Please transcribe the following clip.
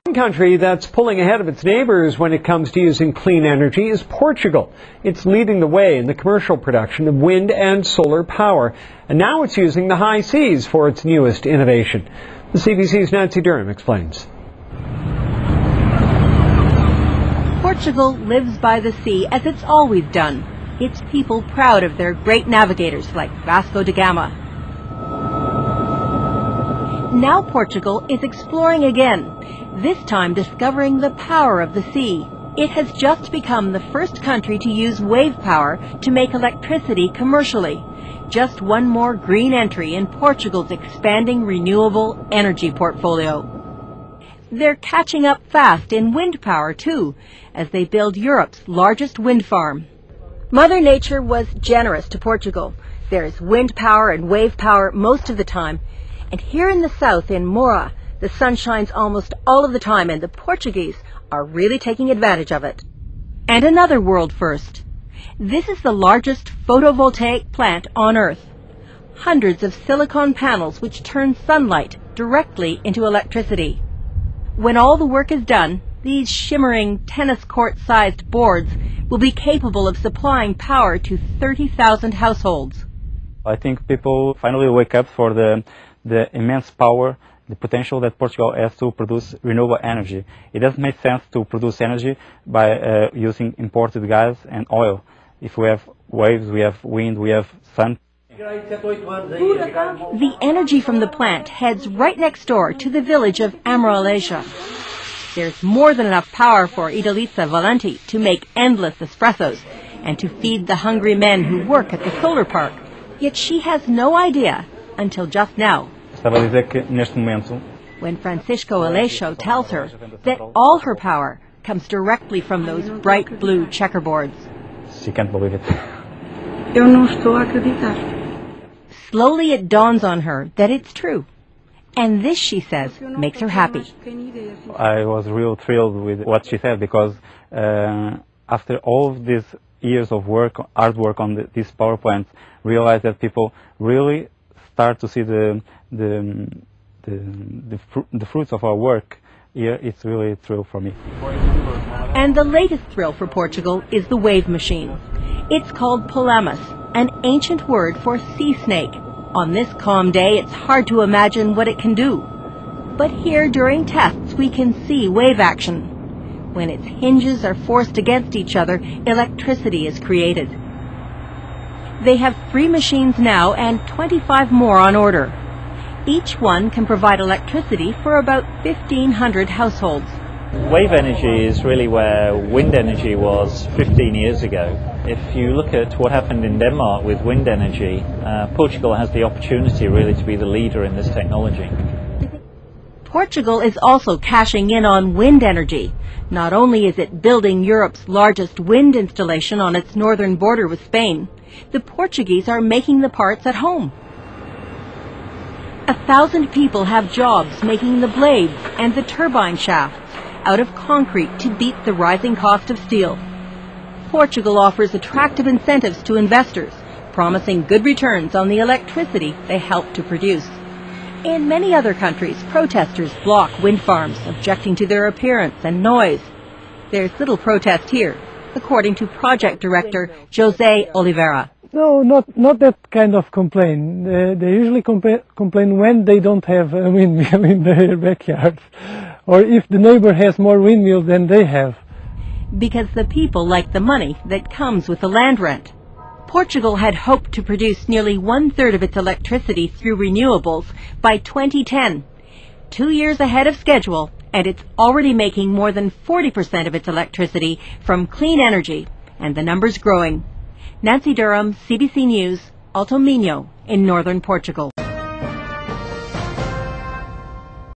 One country that's pulling ahead of its neighbors when it comes to using clean energy is Portugal. It's leading the way in the commercial production of wind and solar power. And now it's using the high seas for its newest innovation. The CBC's Nancy Durham explains. Portugal lives by the sea as it's always done. Its people proud of their great navigators like Vasco da Gama. Now Portugal is exploring again, this time discovering the power of the sea. It has just become the first country to use wave power to make electricity commercially. Just one more green entry in Portugal's expanding renewable energy portfolio. They're catching up fast in wind power too, as they build Europe's largest wind farm. Mother Nature was generous to Portugal. There's wind power and wave power most of the time. And here in the south, in Moura, the sun shines almost all of the time, and the Portuguese are really taking advantage of it. And another world first. This is the largest photovoltaic plant on Earth. Hundreds of silicon panels which turn sunlight directly into electricity. When all the work is done, these shimmering tennis court-sized boards will be capable of supplying power to 30,000 households. I think people finally wake up for the immense power, the potential that Portugal has to produce renewable energy. It doesn't make sense to produce energy by using imported gas and oil. If we have waves, we have wind, we have sun. The energy from the plant heads right next door to the village of Elogio. There's more than enough power for Idalisa Valenti to make endless espressos and to feed the hungry men who work at the solar park. Yet she has no idea, until just now, when Francisco Elogio tells her that all her power comes directly from those bright blue checkerboards. She can't believe it. Eu não estou a acreditar. Slowly it dawns on her that it's true. And this, she says, makes her happy. I was real thrilled with what she said, because after all of these years of work, hard work on these power plants, realized that people really start to see the fruits of our work. Yeah, it's really a thrill for me. And the latest thrill for Portugal is the wave machine. It's called polamas, an ancient word for sea snake. On this calm day, it's hard to imagine what it can do. But here, during tests, we can see wave action. When its hinges are forced against each other, electricity is created. They have 3 machines now and 25 more on order. Each one can provide electricity for about 1,500 households. Wave energy is really where wind energy was 15 years ago. If you look at what happened in Denmark with wind energy, Portugal has the opportunity really to be the leader in this technology. Portugal is also cashing in on wind energy. Not only is it building Europe's largest wind installation on its northern border with Spain, the Portuguese are making the parts at home. 1,000 people have jobs making the blades and the turbine shafts out of concrete to beat the rising cost of steel. Portugal offers attractive incentives to investors, promising good returns on the electricity they help to produce. In many other countries, protesters block wind farms, objecting to their appearance and noise. There's little protest here, according to project director José Oliveira. No, not that kind of complaint. They usually complain when they don't have a windmill in their backyards, or if the neighbor has more windmills than they have. Because the people like the money that comes with the land rent. Portugal had hoped to produce nearly 1/3 of its electricity through renewables by 2010, 2 years ahead of schedule, and it's already making more than 40% of its electricity from clean energy, and the number's growing. Nancy Durham, CBC News, Alto Minho in northern Portugal.